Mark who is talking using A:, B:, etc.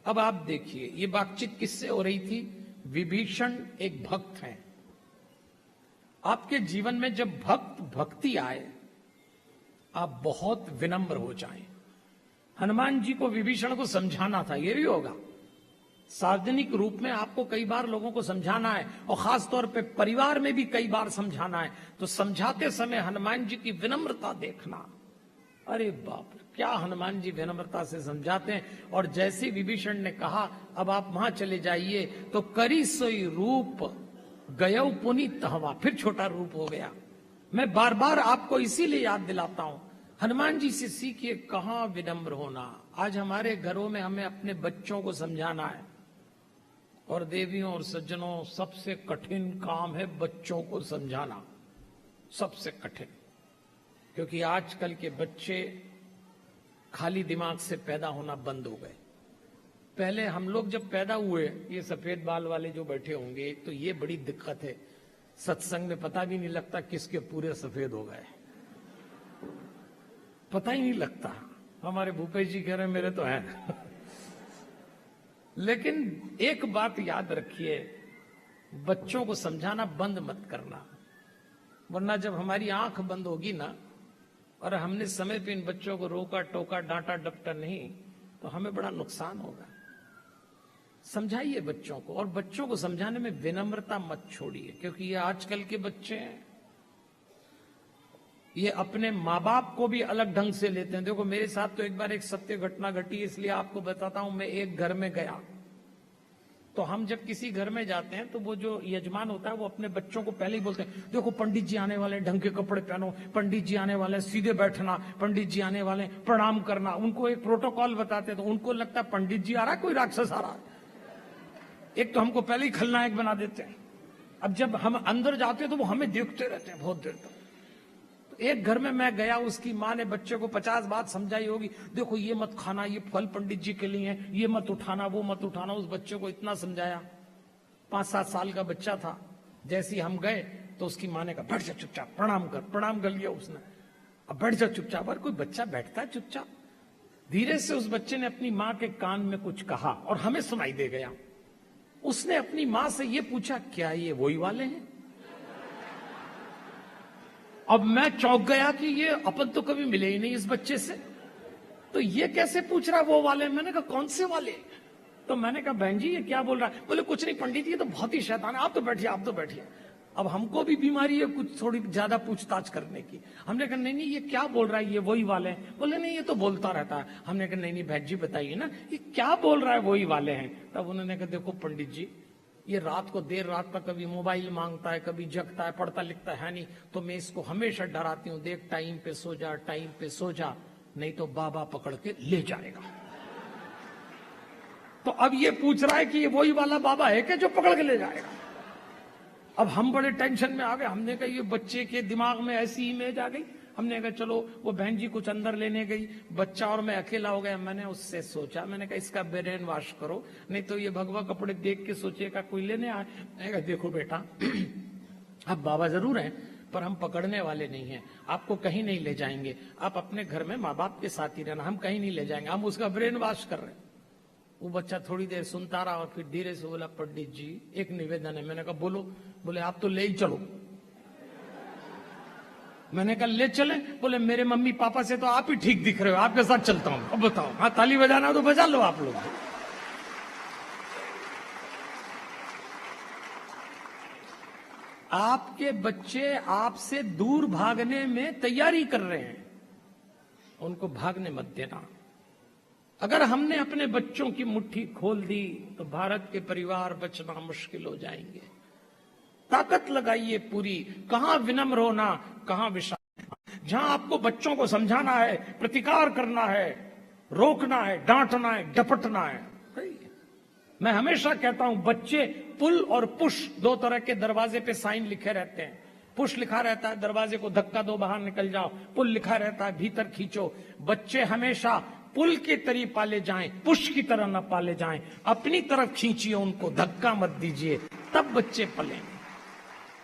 A: अब आप देखिए ये बातचीत किससे हो रही थी। विभीषण एक भक्त हैं। आपके जीवन में जब भक्ति आए आप बहुत विनम्र हो जाएं। हनुमान जी को विभीषण को समझाना था, ये भी होगा। सार्वजनिक रूप में आपको कई बार लोगों को समझाना है और खास तौर पे परिवार में भी कई बार समझाना है। तो समझाते समय हनुमान जी की विनम्रता देखना, अरे बाप रे, क्या हनुमान जी विनम्रता से समझाते हैं। और जैसे विभीषण ने कहा अब आप वहां चले जाइए, तो करी सोई रूप गयो पुनीत हवा, फिर छोटा रूप हो गया। मैं बार बार आपको इसीलिए याद दिलाता हूं, हनुमान जी से सीखिए कहां विनम्र होना। आज हमारे घरों में हमें अपने बच्चों को समझाना है, और देवियों और सज्जनों सबसे कठिन काम है बच्चों को समझाना, सबसे कठिन। क्योंकि आजकल के बच्चे खाली दिमाग से पैदा होना बंद हो गए। पहले हम लोग जब पैदा हुए, ये सफेद बाल वाले जो बैठे होंगे, तो ये बड़ी दिक्कत है, सत्संग में पता भी नहीं लगता किसके पूरे सफेद हो गए, पता ही नहीं लगता। हमारे भूपेश जी कह रहे हैं मेरे तो हैं लेकिन एक बात याद रखिए, बच्चों को समझाना बंद मत करना, वरना जब हमारी आंख बंद होगी ना और हमने समय पे इन बच्चों को रोका टोका डांटा डपटा नहीं, तो हमें बड़ा नुकसान होगा। समझाइए बच्चों को, और बच्चों को समझाने में विनम्रता मत छोड़िए। क्योंकि ये आजकल के बच्चे हैं, ये अपने माँ बाप को भी अलग ढंग से लेते हैं। देखो मेरे साथ तो एक बार एक सत्य घटना घटी, इसलिए आपको बताता हूं। मैं एक घर में गया, तो हम जब किसी घर में जाते हैं तो वो जो यजमान होता है वो अपने बच्चों को पहले ही बोलते हैं, देखो पंडित जी आने वाले, ढंग के कपड़े पहनो, पंडित जी आने वाले, सीधे बैठना, पंडित जी आने वाले, प्रणाम करना। उनको एक प्रोटोकॉल बताते हैं, तो उनको लगता है पंडित जी आ रहा है, कोई राक्षस आ रहा है। एक तो हमको पहले ही खलनायक बना देते हैं। अब जब हम अंदर जाते हैं तो वो हमें देखते रहते हैं बहुत देर तक। एक घर में मैं गया, उसकी माँ ने बच्चे को 50 बात समझाई होगी, देखो ये मत खाना, ये फल पंडित जी के लिए है, ये मत उठाना, वो मत उठाना। उस बच्चे को इतना समझाया, 5-7 साल का बच्चा था। जैसे ही हम गए तो उसकी माँ ने कहा बैठ जा चुपचाप, प्रणाम कर लिया उसने, अब बैठ जा चुपचाप। और कोई बच्चा बैठता है चुपचाप? धीरे से उस बच्चे ने अपनी माँ के कान में कुछ कहा और हमें सुनाई दे गया। उसने अपनी माँ से ये पूछा, क्या ये वही वाले हैं? अब मैं चौंक गया कि ये अपन तो कभी मिले ही नहीं इस बच्चे से, तो ये कैसे पूछ रहा वो वाले? मैंने कहा कौन से वाले? तो मैंने कहा बहन जी ये क्या बोल रहा है? बोले कुछ नहीं पंडित जी, ये तो बहुत ही शैतान है, आप तो बैठिए, आप तो बैठिए। अब हमको भी बीमारी है कुछ थोड़ी ज्यादा पूछताछ करने की। हमने कहा नहीं ये क्या बोल रहा है, ये वही वाले हैं? बोले नहीं ये तो बोलता रहता है। हमने कहा नहीं बहन जी बताइए ना ये क्या बोल रहा है, वही वाले हैं? तब उन्होंने कहा देखो पंडित जी, ये रात को देर रात तक कभी मोबाइल मांगता है, कभी जगता है, पढ़ता लिखता है नहीं, तो मैं इसको हमेशा डराती हूँ, देख टाइम पे सो जा, टाइम पे सो जा, नहीं तो बाबा पकड़ के ले जाएगा। तो अब ये पूछ रहा है कि ये वही वाला बाबा है क्या जो पकड़ के ले जाएगा? अब हम बड़े टेंशन में आ गए। हमने कहा ये बच्चे के दिमाग में ऐसी इमेज आ गई। हमने कहा चलो, वो बहन जी कुछ अंदर लेने गई, बच्चा और मैं अकेला हो गया। मैंने उससे सोचा, मैंने कहा इसका ब्रेन वॉश करो, नहीं तो ये भगवा कपड़े देख के सोचेगा कोई लेने आए। मैंने कहा देखो बेटा आप बाबा जरूर हैं, पर हम पकड़ने वाले नहीं हैं, आपको कहीं नहीं ले जाएंगे, आप अपने घर में माँ बाप के साथ ही रहना, हम कहीं नहीं ले जाएंगे, हम उसका ब्रेन वॉश कर रहे हैं। वो बच्चा थोड़ी देर सुनता रहा और फिर धीरे से बोला पंडित जी एक निवेदन है। मैंने कहा बोलो। बोले आप तो ले ही चलो। मैंने कहा ले चले? बोले मेरे मम्मी पापा से तो आप ही ठीक दिख रहे हो, आपके साथ चलता हूं। अब बताओ, हाँ ताली बजाना तो बजा लो आप लोग। आपके बच्चे आपसे दूर भागने में तैयारी कर रहे हैं, उनको भागने मत देना। अगर हमने अपने बच्चों की मुट्ठी खोल दी तो भारत के परिवार बचना मुश्किल हो जाएंगे। ताकत लगाइए पूरी, कहां विनम्र होना, कहां विशाल। जहां आपको बच्चों को समझाना है, प्रतिकार करना है, रोकना है, डांटना है, डपटना है। मैं हमेशा कहता हूं बच्चे पुल और पुश, 2 तरह के दरवाजे पे साइन लिखे रहते हैं। पुश लिखा रहता है दरवाजे को धक्का दो बाहर निकल जाओ, पुल लिखा रहता है भीतर खींचो। बच्चे हमेशा पुल के तरीके पाले जाएं, पुश की तरह न पाले जाएं। अपनी तरफ खींचिए उनको, धक्का मत दीजिए, तब बच्चे पलेंगे।